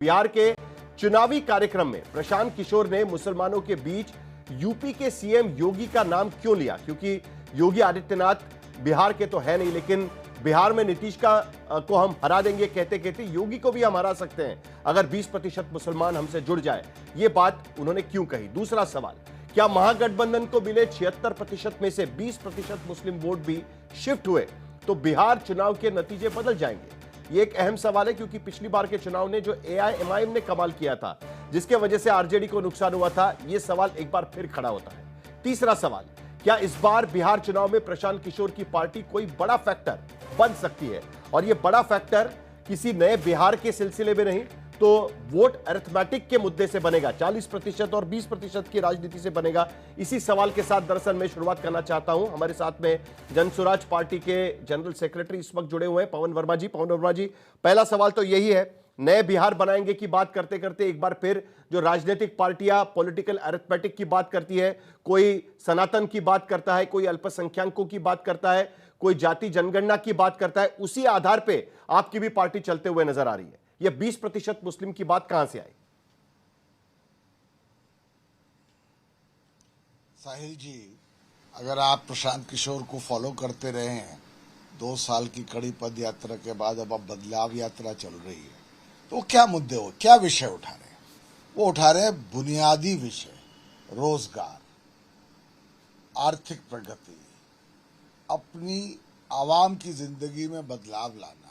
बिहार के चुनावी कार्यक्रम में प्रशांत किशोर ने मुसलमानों के बीच यूपी के सीएम योगी का नाम क्यों लिया? क्योंकि योगी आदित्यनाथ बिहार के तो है नहीं, लेकिन बिहार में नीतीश को हम हरा देंगे कहते कहते योगी को भी हम हरा सकते हैं अगर 20% मुसलमान हमसे जुड़ जाए। ये बात उन्होंने क्यों कही? दूसरा सवाल, क्या महागठबंधन को मिले 76% में से 20% मुस्लिम वोट भी शिफ्ट हुए तो बिहार चुनाव के नतीजे बदल जाएंगे? ये एक अहम सवाल है, क्योंकि पिछली बार के चुनाव ने जो एआईएमआईएम ने कमाल किया था, जिसके वजह से आरजेडी को नुकसान हुआ था, यह सवाल एक बार फिर खड़ा होता है। तीसरा सवाल, क्या इस बार बिहार चुनाव में प्रशांत किशोर की पार्टी कोई बड़ा फैक्टर बन सकती है? और यह बड़ा फैक्टर किसी नए बिहार के सिलसिले में नहीं तो वोट अरिथमेटिक के मुद्दे से बनेगा, 40% और 20% की राजनीति से बनेगा। इसी सवाल के साथ दरअसल मैं शुरुआत करना चाहता हूं। हमारे साथ में जनसुराज पार्टी के जनरल सेक्रेटरी इस वक्त जुड़े हुए हैं, पवन वर्मा जी। पवन वर्मा जी, पहला सवाल तो यही है, नए बिहार बनाएंगे की बात करते करते एक बार फिर जो राजनीतिक पार्टियां पॉलिटिकल अरिथमेटिक की बात करती है, कोई सनातन की बात करता है, कोई अल्पसंख्यकों की बात करता है, कोई जाति जनगणना की बात करता है, उसी आधार पर आपकी भी पार्टी चलते हुए नजर आ रही है। यह 20% मुस्लिम की बात कहां से आई? साहिल जी, अगर आप प्रशांत किशोर को फॉलो करते रहे हैं, 2 साल की कड़ी पद यात्रा के बाद अब बदलाव यात्रा चल रही है, तो वो क्या मुद्दे हो, क्या विषय उठा रहे हैं? वो उठा रहे हैं बुनियादी विषय, रोजगार, आर्थिक प्रगति, अपनी आवाम की जिंदगी में बदलाव लाना।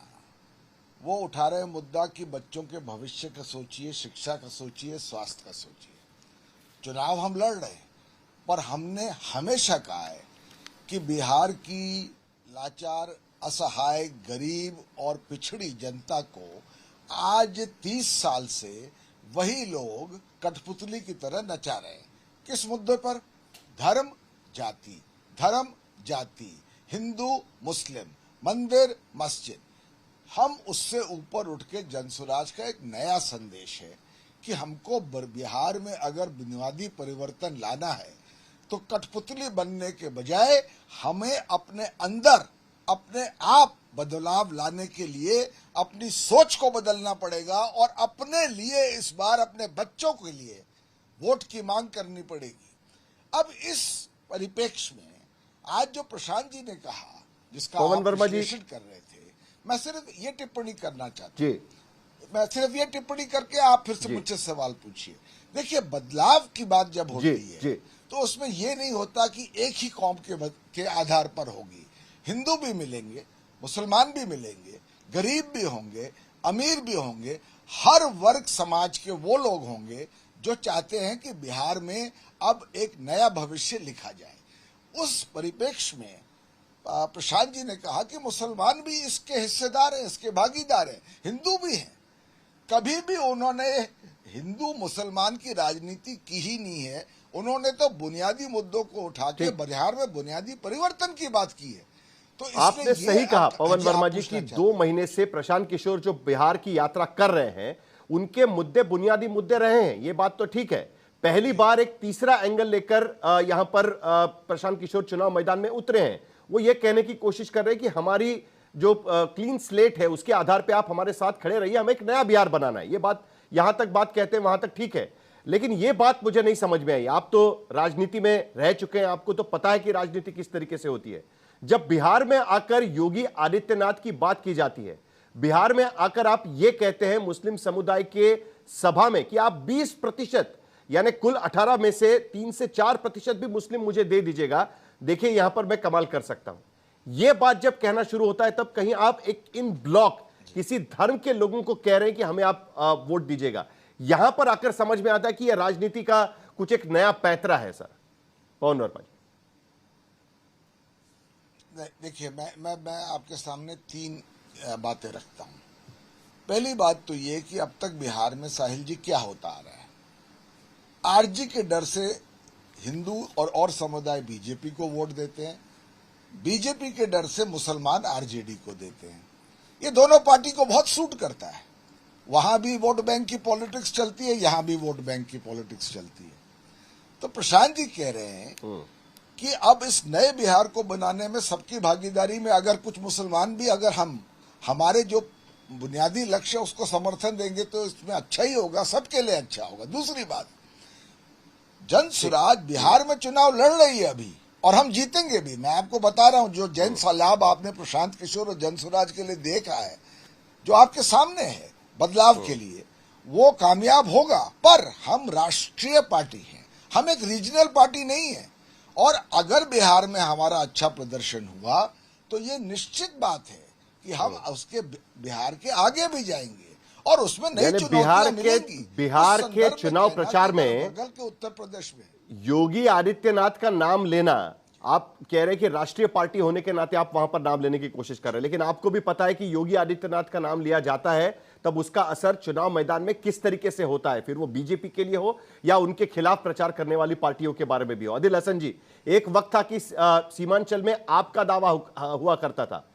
वो उठा रहे मुद्दा कि बच्चों के भविष्य का सोचिए, शिक्षा का सोचिए, स्वास्थ्य का सोचिए। चुनाव हम लड़ रहे हैं, पर हमने हमेशा कहा है कि बिहार की लाचार, असहाय, गरीब और पिछड़ी जनता को आज 30 साल से वही लोग कठपुतली की तरह नचा रहे हैं। किस मुद्दे पर? धर्म जाति, धर्म जाति, हिंदू मुस्लिम, मंदिर मस्जिद। हम उससे ऊपर उठ के जनसुराज का एक नया संदेश है कि हमको बिहार में अगर बुनियादी परिवर्तन लाना है तो कठपुतली बनने के बजाय हमें अपने अंदर अपने आप बदलाव लाने के लिए अपनी सोच को बदलना पड़ेगा और अपने लिए इस बार अपने बच्चों के लिए वोट की मांग करनी पड़ेगी। अब इस परिप्रेक्ष्य में आज जो प्रशांत जी ने कहा, जिसका आप विश्लेषण कर रहे थे, मैं सिर्फ ये टिप्पणी करना चाहता हूँ। मैं सिर्फ ये टिप्पणी करके आप फिर से मुझसे सवाल पूछिए। देखिए, बदलाव की बात जब होती है तो उसमें ये नहीं होता कि एक ही कौम के आधार पर होगी। हिंदू भी मिलेंगे, मुसलमान भी मिलेंगे, गरीब भी होंगे, अमीर भी होंगे, हर वर्ग समाज के वो लोग होंगे जो चाहते हैं कि बिहार में अब एक नया भविष्य लिखा जाए। उस परिप्रेक्ष्य में प्रशांत जी ने कहा कि मुसलमान भी इसके हिस्सेदार हैं, इसके भागीदार हैं, हिंदू भी हैं। कभी भी उन्होंने हिंदू मुसलमान की राजनीति की ही नहीं है। उन्होंने तो बुनियादी मुद्दों को उठा के बिहार में बुनियादी परिवर्तन की बात की है। तो आपने सही कहा पवन वर्मा जी की 2 महीने से प्रशांत किशोर जो बिहार की यात्रा कर रहे हैं, उनके मुद्दे बुनियादी मुद्दे रहे हैं, ये बात तो ठीक है। पहली बार एक तीसरा एंगल लेकर यहां पर प्रशांत किशोर चुनाव मैदान में उतरे हैं। वो ये कहने की कोशिश कर रहे हैं कि हमारी जो क्लीन स्लेट है उसके आधार पे आप हमारे साथ खड़े रहिए, हमें एक नया बिहार बनाना है। ये बात यहां तक बात कहते हैं, वहां तक ठीक है, लेकिन ये बात मुझे नहीं समझ में आई। आप तो राजनीति में रह चुके हैं, आपको तो पता है कि राजनीति किस तरीके से होती है। जब बिहार में आकर योगी आदित्यनाथ की बात की जाती है, बिहार में आकर आप ये कहते हैं मुस्लिम समुदाय के सभा में कि आप 20% यानी कुल 18 में से 3 से 4% भी मुस्लिम मुझे दे दीजिएगा, देखिए यहां पर मैं कमाल कर सकता हूं। यह बात जब कहना शुरू होता है तब कहीं आप एक इन ब्लॉक किसी धर्म के लोगों को कह रहे हैं कि हमें आप वोट दीजिएगा। यहां पर आकर समझ में आता है कि यह राजनीति का कुछ एक नया पैतरा है। सर पवन वर्मा जी, देखिए, मैं आपके सामने 3 बातें रखता हूं। पहली बात तो यह कि अब तक बिहार में साहिल जी क्या होता आ रहा है, आरजी के डर से हिंदू और समुदाय बीजेपी को वोट देते हैं, बीजेपी के डर से मुसलमान आरजेडी को देते हैं। ये दोनों पार्टी को बहुत सूट करता है। वहां भी वोट बैंक की पॉलिटिक्स चलती है, यहां भी वोट बैंक की पॉलिटिक्स चलती है। तो प्रशांत जी कह रहे हैं कि अब इस नए बिहार को बनाने में सबकी भागीदारी में अगर कुछ मुसलमान भी, अगर हमारे जो बुनियादी लक्ष्य उसको समर्थन देंगे तो इसमें अच्छा ही होगा, सबके लिए अच्छा होगा। दूसरी बात, जन स्वराज बिहार में चुनाव लड़ रही है अभी, और हम जीतेंगे भी। मैं आपको बता रहा हूं, जो जन सलाब आपने प्रशांत किशोर और जन स्वराज के लिए देखा है, जो आपके सामने है बदलाव के लिए, वो कामयाब होगा। पर हम राष्ट्रीय पार्टी हैं, हम एक रीजनल पार्टी नहीं है। और अगर बिहार में हमारा अच्छा प्रदर्शन हुआ तो ये निश्चित बात है कि हम उसके बिहार के आगे भी जाएंगे और उसमें नई चुनौतियां मिलेंगी। बिहार के चुनाव प्रचार में बगल के उत्तर प्रदेश में योगी आदित्यनाथ का नाम लेना, आप कह रहे हैं कि राष्ट्रीय पार्टी होने के नाते आप वहां पर नाम लेने की कोशिश कर रहे हैं, लेकिन आपको भी पता है कि योगी आदित्यनाथ का नाम लिया जाता है तब उसका असर चुनाव मैदान में किस तरीके से होता है, फिर वो बीजेपी के लिए हो या उनके खिलाफ प्रचार करने वाली पार्टियों के बारे में भी हो। आदिल हसन जी, एक वक्त था कि सीमांचल में आपका दावा हुआ करता था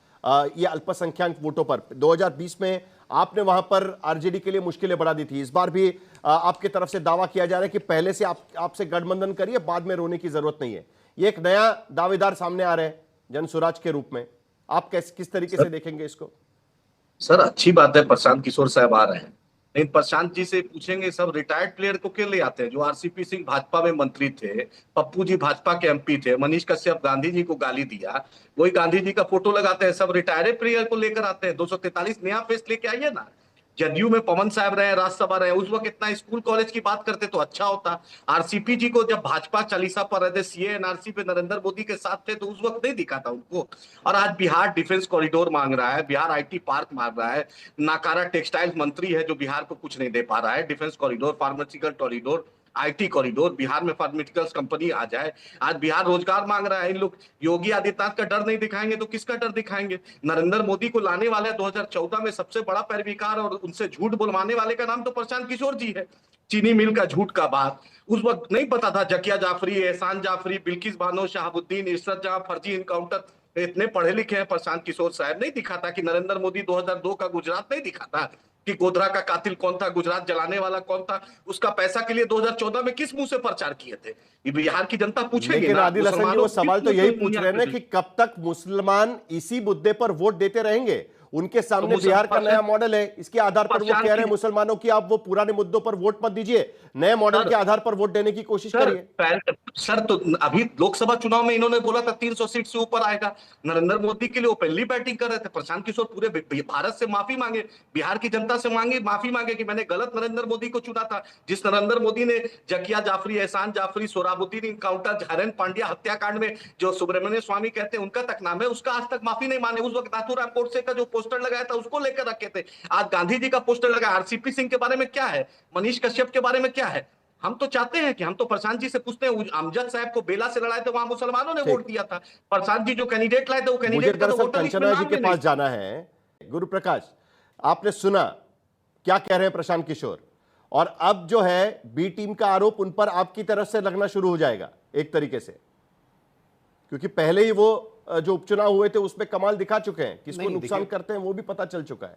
ये अल्पसंख्यक वोटों पर। 2020 में आपने वहां पर आरजेडी के लिए मुश्किलें बढ़ा दी थी। इस बार भी आपकी तरफ से दावा किया जा रहा है कि पहले से आपसे गठबंधन करिए, बाद में रोने की जरूरत नहीं है। ये एक नया दावेदार सामने आ रहे हैं जन स्वराज के रूप में, आप किस तरीके से देखेंगे इसको? सर अच्छी बात है प्रशांत किशोर साहब आ रहे हैं, लेकिन प्रशांत जी से पूछेंगे सब रिटायर्ड प्लेयर को क्यों ले आते हैं? जो आरसीपी सिंह भाजपा में मंत्री थे, पप्पू जी भाजपा के एमपी थे, मनीष कश्यप गांधी जी को गाली दिया, वही गांधी जी का फोटो लगाते हैं। सब रिटायर्ड प्लेयर को लेकर आते हैं। 243 नया फेस लेके आइए ना। जदयू में पवन साहब रहे, राज्यसभा रहे, उस वक्त इतना स्कूल कॉलेज की बात करते तो अच्छा होता। आरसीपी जी को जब भाजपा चालीसा पर रहे थे, सीए एनआरसी पे नरेंद्र मोदी के साथ थे, तो उस वक्त नहीं दिखा था उनको। और आज बिहार डिफेंस कॉरिडोर मांग रहा है, बिहार आईटी पार्क मांग रहा है। नाकारा टेक्सटाइल्स मंत्री है जो बिहार को कुछ नहीं दे पा रहा है। Defence corridor, pharmaceutical corridor, IT corridor, Bihar में फार्मास्यूटिकल्स कंपनी आ जाए। आज बिहार रोजगार मांग रहा है। इन लोग योगी आदित्यनाथ का डर नहीं दिखाएंगे तो किसका डर दिखाएंगे? नरेंद्र मोदी को लाने वाले 2014 में सबसे बड़ा पैरविकार और उनसे झूठ बुलवाने वाले का नाम तो प्रशांत किशोर जी है। चीनी मिल का झूठ का बात उस वक्त नहीं पता था। जकिया जाफरी, एहसान जाफरी, बिल्किस बानो, शहाबुद्दीन, इशरत जहां फर्जी इनकाउंटर, इतने पढ़े लिखे हैं प्रशांत किशोर साहब। नहीं दिखा था कि नरेंद्र मोदी 2002 का गुजरात नहीं दिखा था कि गोधरा का कातिल कौन था, गुजरात जलाने वाला कौन था, उसका पैसा के लिए 2014 में किस मुंह से प्रचार किए थे? ये बिहार की जनता पूछेगी। लेकिन आदिल हसन जी, वो सवाल तो यही पूछ रहे हैं ना कि कब तक मुसलमान इसी मुद्दे पर वोट देते रहेंगे? उनके सामने बिहार का नया मॉडल है, इसके आधार पर वो कह रहे हैं मुसलमानों की आप वो पुराने मुद्दों पर वोट मत दीजिए, नए मॉडल के आधार पर वोट देने की कोशिश करिए। सर तो अभी लोकसभा चुनाव में इन्होंने बोला था 300 सीट से ऊपर आएगा नरेंद्र मोदी के लिए। वो पहली बैटिंग कर रहे थे। प्रशांत किशोर पूरे भारत से माफी मांगे, बिहार की जनता से माफी मांगे कि मैंने गलत नरेंद्र मोदी को चुना था। जिस नरेंद्र मोदी ने जकिया जाफरी, एहसान जाफरी, सोहराबुद्दीन इनकाउंटर, हरेन पांड्या हत्याकांड में जो सुब्रमण्य स्वामी कहते हैं उनका तक नाम है, उसका आज तक माफी नहीं माने। उस वक्त नाथुराम गोडसे का जो पोस्टर लगाया था उसको लेकर रखे थे। आज गांधी जी का पोस्टर लगा। आरसीपी सिंह के बारे में क्या है? मनीष कश्यप के बारे में क्या है? हम तो चाहते हैं कि हम तो प्रशांत जी से पूछते हैं, अमजद साहब को बेला से लड़ाए थे, वहां मुसलमानों ने वोट दिया था। प्रशांत जी जो कैंडिडेट लाए थे वो कैंडिडेट का दरअसल कंचना जी के पास जाना है। गुरु प्रकाश, आपने सुना क्या कह रहे हैं प्रशांत किशोर, और अब जो है बी टीम का आरोप उन पर आपकी तरफ से लगना शुरू हो जाएगा एक तरीके से, क्योंकि पहले ही वो जो उपचुनाव हुए थे उसमें कमाल दिखा चुके हैं, किसको नुकसान करते हैं वो भी पता चल चुका है।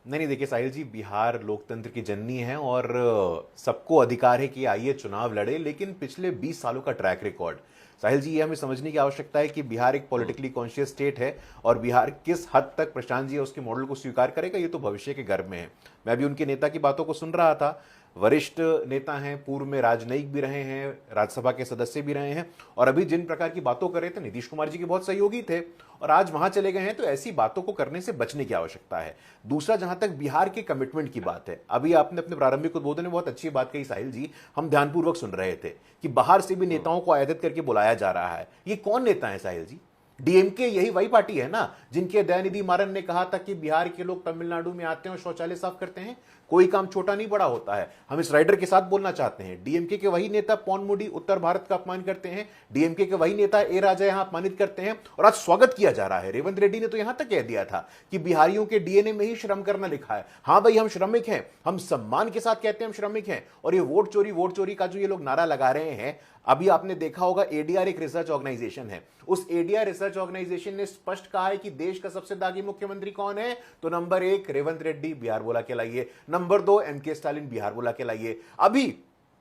नहीं देखिए साहिल जी, बिहार लोकतंत्र की जननी है और सबको अधिकार है कि आइए चुनाव लड़े, लेकिन पिछले 20 सालों का ट्रैक रिकॉर्ड साहिल जी, ये हमें समझने की आवश्यकता है कि बिहार एक पॉलिटिकली कॉन्शियस स्टेट है और बिहार किस हद तक प्रशांत जी उसके मॉडल को स्वीकार करेगा ये तो भविष्य के गर्भ में है। मैं भी उनके नेता की बातों को सुन रहा था। वरिष्ठ नेता हैं, पूर्व में राजनयिक भी रहे हैं, राज्यसभा के सदस्य भी रहे हैं, और अभी जिन प्रकार की बातों कर रहे थे नीतीश कुमार जी के बहुत सहयोगी थे और आज वहां चले गए हैं, तो ऐसी बातों को करने से बचने की आवश्यकता है। दूसरा, जहां तक बिहार के कमिटमेंट की बात है, अभी आपने अपने प्रारंभिक उद्बोधन में बहुत अच्छी बात कही साहिल जी, हम ध्यानपूर्वक सुन रहे थे कि बाहर से भी नेताओं को आयातित करके बुलाया जा रहा है। ये कौन नेता है साहिल जी? डीएमके यही वही पार्टी है ना जिनके दयानिधि मारन ने कहा था कि बिहार के लोग तमिलनाडु में आते हैं और शौचालय साफ करते हैं, कोई काम छोटा नहीं बड़ा होता है। हम इस राइडर के साथ बोलना चाहते हैं। डीएमके के वही नेता पौनमुडी उत्तर भारत का अपमान करते हैं, डीएमके के वही नेता ए राजा यहां अपमानित करते हैं और आज स्वागत किया जा रहा है। रेवंत रेड्डी ने तो यहां तक कह दिया था कि बिहारियों के डीएनए में ही श्रम करना लिखा है। हां भाई, हम श्रमिक हैं, हम सम्मान के साथ कहते हैं हम श्रमिक हैं। और ये वोट चोरी का जो ये लोग नारा लगा रहे हैं, अभी आपने देखा होगा एडीआर एक रिसर्च ऑर्गेनाइजेशन है, उस एडीआर रिसर्च ऑर्गेनाइजेशन ने स्पष्ट कहा है कि देश का सबसे दागी मुख्यमंत्री कौन है, तो नंबर 1 रेवंत रेड्डी, बिहार बोला के लाइए, नंबर 2 एमके स्टालिन, बिहार बोला के लाइए। अभी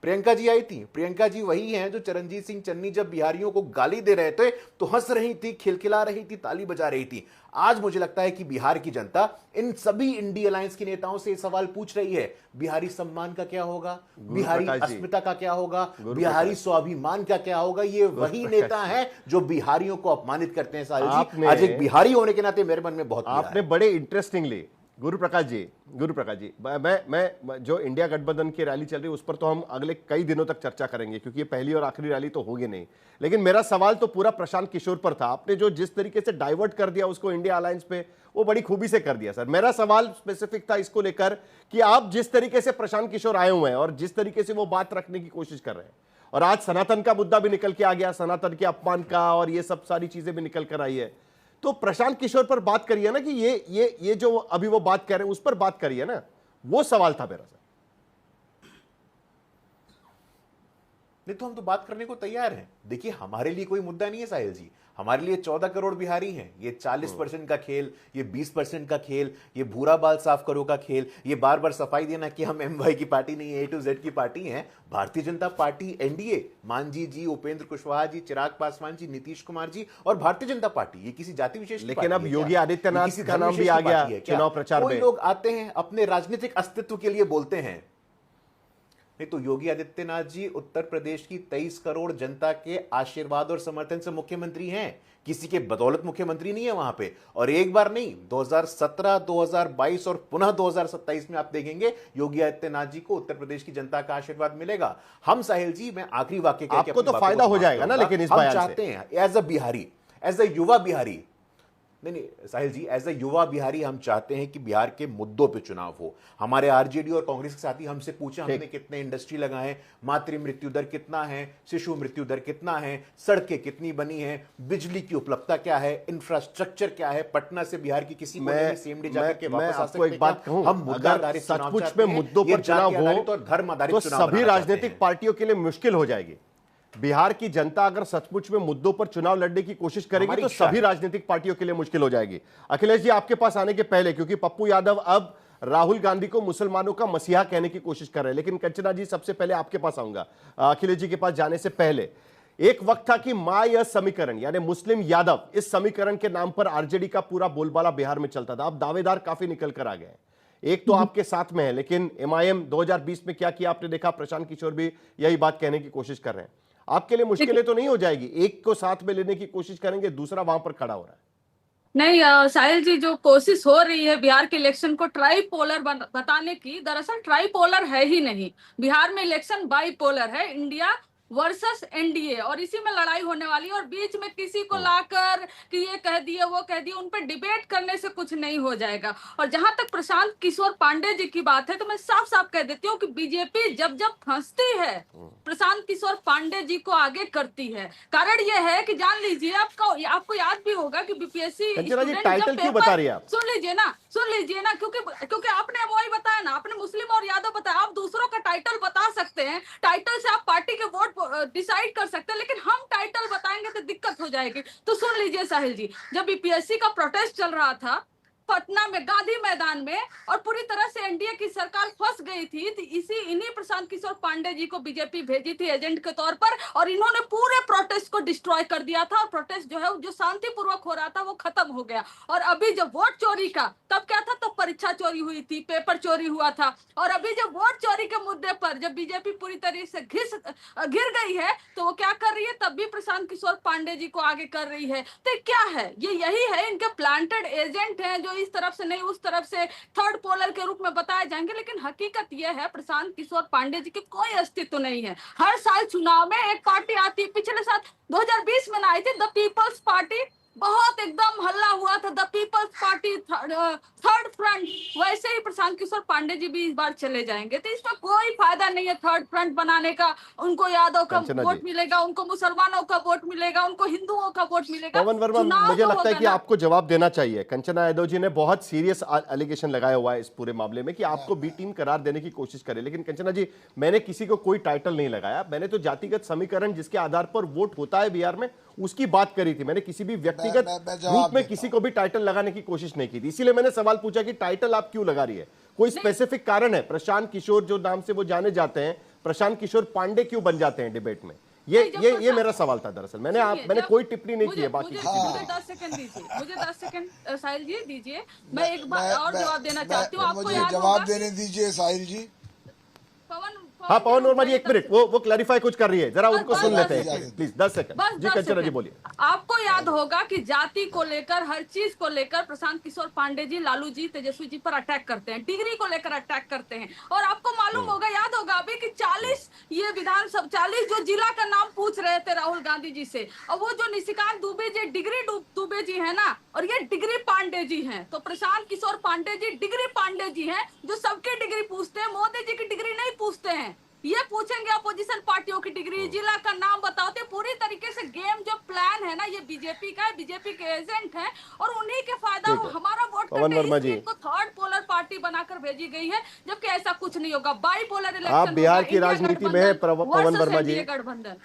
प्रियंका जी आई थी। प्रियंका जी वही हैं जो चरणजीत सिंह चन्नी जब बिहारियों को गाली दे रहे थे तो हंस रही थी, खिलखिला रही थी, ताली बजा रही थी। आज मुझे लगता है कि बिहार की जनता इन सभी इंडी अलायंस के नेताओं से सवाल पूछ रही है, बिहारी सम्मान का क्या होगा, बिहारी अस्मिता का क्या होगा, बिहारी स्वाभिमान का क्या होगा। ये वही नेता हैं जो बिहारियों को अपमानित करते हैं। साहिल जी, आज एक बिहारी होने के नाते मेरे मन में बहुत आपने बड़े इंटरेस्टिंगली गुरु प्रकाश जी, मैं जो इंडिया गठबंधन की रैली चल रही है उस पर तो हम अगले कई दिनों तक चर्चा करेंगे, क्योंकि ये पहली और आखिरी रैली तो होगी नहीं। लेकिन मेरा सवाल तो पूरा प्रशांत किशोर पर था। आपने जो जिस तरीके से डाइवर्ट कर दिया उसको इंडिया अलायंस पे, वो बड़ी खूबी से कर दिया। सर, मेरा सवाल स्पेसिफिक था इसको लेकर कि आप जिस तरीके से प्रशांत किशोर आए हुए हैं और जिस तरीके से वो बात रखने की कोशिश कर रहे हैं, और आज सनातन का मुद्दा भी निकल के आ गया, सनातन के अपमान का, और ये सब सारी चीजें भी निकल कर आई है, तो प्रशांत किशोर पर बात करिए ना कि ये जो अभी वो बात कर रहे हैं उस पर बात करिए ना। वो सवाल था मेरा। सर, नहीं तो हम तो बात करने को तैयार हैं। देखिए, हमारे लिए कोई मुद्दा नहीं है साहिल जी। हमारे लिए 14 करोड़ बिहारी हैं। ये 40% का खेल, ये 20% का खेल, ये भूरा बाल साफ करो का खेल, ये बार बार सफाई देना कि हम MY की पार्टी नहीं है, A to Z की पार्टी हैं। भारतीय जनता पार्टी, NDA, मांझी जी, उपेंद्र कुशवाहा जी, चिराग पासवान जी, नीतीश कुमार जी और भारतीय जनता पार्टी, ये किसी जाति विशेष की लेकिन अब पार्टी है योगी क्या? आदित्यनाथ ये किसी का धर्म नाम भी विशेष आ की गया पार्टी है क्या? चुनाव प्रचार कोई में। लोग आते हैं अपने राजनीतिक अस्तित्व के लिए बोलते हैं। नहीं तो योगी आदित्यनाथ जी उत्तर प्रदेश की 23 करोड़ जनता के आशीर्वाद और समर्थन से मुख्यमंत्री हैं। किसी के बदौलत मुख्यमंत्री नहीं है वहां पे। और एक बार नहीं, 2017, 2022 और पुनः 2027 में आप देखेंगे योगी आदित्यनाथ जी को उत्तर प्रदेश की जनता का आशीर्वाद मिलेगा। हम साहिल जी, मैं आखिरी वाक्य कह के आपको अपनी तो बातों फायदा को हो समाप्त जाएगा ना, करूंगा। लेकिन इस हम बयान से चाहते हैं as a Bihari, as a युवा बिहारी, नहीं साहिल जी, एज अ युवा बिहारी हम चाहते हैं कि बिहार के मुद्दों पे चुनाव हो। हमारे आरजेडी और कांग्रेस के साथी हमसे पूछे हमने कितने इंडस्ट्री लगाए, मातृ मृत्यु दर कितना है, शिशु मृत्यु दर कितना है, सड़कें कितनी बनी है, बिजली की उपलब्धता क्या है, इंफ्रास्ट्रक्चर क्या है, पटना से बिहार की किसी कोने में CMD जाकर के वापस आ सकते एक बात कहूं, हम मुद्दा अगर आधारित चुनाव सचमुच चाहते में हैं, मुद्दों ये पर चुनाव जाति आधारित हो और धर्म आधारित तो चुनाव सभी बनाना चाहते राजनीतिक हैं। पार्टियों के लिए मुश्किल हो जाएगी। बिहार की जनता अगर सचमुच में मुद्दों पर चुनाव लड़ने की कोशिश करेगी हमारी तो इच्छा सभी है। राजनीतिक पार्टियों के लिए मुश्किल हो जाएगी। अखिलेश जी, आपके पास आने के पहले, क्योंकि पप्पू यादव अब राहुल गांधी को मुसलमानों का मसीहा कहने की कोशिश कर रहे हैं, लेकिन कंचना जी सबसे पहले आपके पास आऊंगा। अखिलेश जी के पास जाने से पहले, एक वक्त था कि मां यह समीकरण यानी मुस्लिम यादव, इस समीकरण के नाम पर आरजेडी का पूरा बोलबाला बिहार में चलता था। अब दावेदार काफी निकल कर आ गए हैं। एक तो आपके साथ में है, लेकिन MIM 2020 में क्या किया आपने देखा। प्रशांत किशोर भी यही बात कहने की कोशिश कर रहे हैं। आपके लिए मुश्किलें तो नहीं हो जाएगी? एक को साथ में लेने की कोशिश करेंगे, दूसरा वहां पर खड़ा हो रहा है। नहीं साहिल जी, जो कोशिश हो रही है बिहार के इलेक्शन को ट्राइपोलर बताने की, दरअसल ट्राइपोलर है ही नहीं। बिहार में इलेक्शन बाइपोलर है, इंडिया वर्सेस NDA, और इसी में लड़ाई होने वाली है। और बीच में किसी को लाकर कि ये कह दिए वो कह दिए, उन पर डिबेट करने से कुछ नहीं हो जाएगा। और जहां तक प्रशांत किशोर पांडे जी की बात है, तो मैं साफ साफ कह देती हूँ कि बीजेपी जब जब फंसती है प्रशांत किशोर पांडे जी को आगे करती है। कारण यह है कि जान लीजिए, आपको याद भी होगा कि BPSC टाइटल क्यों बता रही है आप? सुन लीजिए ना, क्योंकि आपने वही बताया ना, आपने मुस्लिम और यादव बताया। आप दूसरों का टाइटल बता सकते हैं, टाइटल से आप पार्टी के वोट डिसाइड कर सकते हैं, लेकिन हम टाइटल बताएंगे तो दिक्कत हो जाएगी। तो सुन लीजिए साहिल जी, जब BPSC का प्रोटेस्ट चल रहा था पटना में, गांधी मैदान में, और पूरी तरह से NDA की सरकार फंस गई थी, तो इन्हीं प्रशांत किशोर पांडे जी को बीजेपी भेजी थी एजेंट के तौर पर, और इन्होंने पूरे प्रोटेस्ट को डिस्ट्रॉय कर दिया था। और प्रोटेस्ट जो है, जो शांतिपूर्वक हो रहा था, वो खत्म हो गया। और अभी जब वोट चोरी का, तब क्या था, तब परीक्षा चोरी हुई थी, पेपर चोरी हुआ था। और अभी जब वोट चोरी के मुद्दे पर जब बीजेपी पूरी तरह से घिर गई है, तो वो क्या कर रही है, तब भी प्रशांत किशोर पांडे जी को आगे कर रही है। तो क्या है, ये यही है, इनके प्लांटेड एजेंट हैं जो इस तरफ से नहीं उस तरफ से थर्ड पोलर के रूप में बताए जाएंगे। लेकिन हकीकत यह है, प्रशांत किशोर पांडे जी की कोई अस्तित्व नहीं है। हर साल चुनाव में एक पार्टी आती है, पिछले साल 2020 में आई थी द पीपल्स पार्टी, बहुत एकदम हल्ला हुआ था, the people's party third front. वैसे ही प्रशांत किशोर पांडे जी भी इस बार चले जाएंगे। तो इसमें कोई फायदा नहीं है थर्ड फ्रंट बनाने का। उनको यादव का वोट मिलेगा, उनको मुसलमानों का वोट मिलेगा, उनको हिंदुओं का वोट मिलेगा। पवन वर्मा, मुझे लगता है कि आपको जवाब देना चाहिए। कंचना यादव जी ने बहुत सीरियस एलिगेशन लगाया हुआ है इस पूरे मामले में कि आपको बी टीम करार देने की कोशिश करे। लेकिन कंचना जी, मैंने किसी को कोई टाइटल नहीं लगाया, मैंने तो जातिगत समीकरण जिसके आधार पर वोट होता है बिहार में उसकी बात करी थी। मैंने किसी भी व्यक्तिगत रूप में किसी को भी टाइटल लगाने की कोशिश नहीं की थी। इसीलिए मैंने सवाल पूछा कि टाइटल आप क्यों लगा रही है, कोई स्पेसिफिक कारण है? प्रशांत किशोर जो नाम से वो जाने जाते हैं, प्रशांत किशोर पांडे क्यों बन जाते हैं डिबेट में? ये मेरा सवाल था दरअसल। मैंने कोई टिप्पणी नहीं की है बाकी। मुझे 10 सेकंड दीजिए, मुझे 10 सेकंड साहिल जी दीजिए। मैं एक बार और जवाब देना चाहती हूँ। आपको मुझे याद जवाब होगा देने दीजिए साहिल जी। हाँ पवन वर्मा जी, एक मिनट, वो क्लैरिफाई कुछ कर रही है, जरा उनको सुन लेते हैं प्लीज। 10 सेकंड बस जी। 10 कंचना जी सेकंड। बोलिए। आपको याद होगा कि जाति को लेकर, हर चीज को लेकर प्रशांत किशोर पांडे जी, लालू जी, तेजस्वी जी पर अटैक करते हैं, डिग्री को लेकर अटैक करते हैं। और आपको मालूम होगा, याद होगा अभी कि 40 ये विधानसभा 40 जो जिला का नाम पूछ रहे थे राहुल गांधी जी से, और वो जो निशिकांत दुबे जी, डिग्री दुबे जी है ना, और ये डिग्री पांडे जी हैं। तो प्रशांत किशोर पांडे जी डिग्री पांडे जी हैं, जो सबकी डिग्री पूछते हैं, मोदी जी की डिग्री नहीं पूछते हैं। ये पूछेंगे अपोजिशन पार्टियों की डिग्री, जिला का नाम बताते। पूरी तरीके से गेम जो प्लान है ना, ये बीजेपी का है, बीजेपी के एजेंट हैं, और उन्हीं के फायदा हमारा वोट पवन वर्मा जी, को थर्ड पोलर पार्टी बनाकर भेजी गई है, जबकि ऐसा कुछ नहीं होगा। बाई पोलर इलेक्शन आप बिहार की राजनीति में पवन वर्मा जी, गठबंधन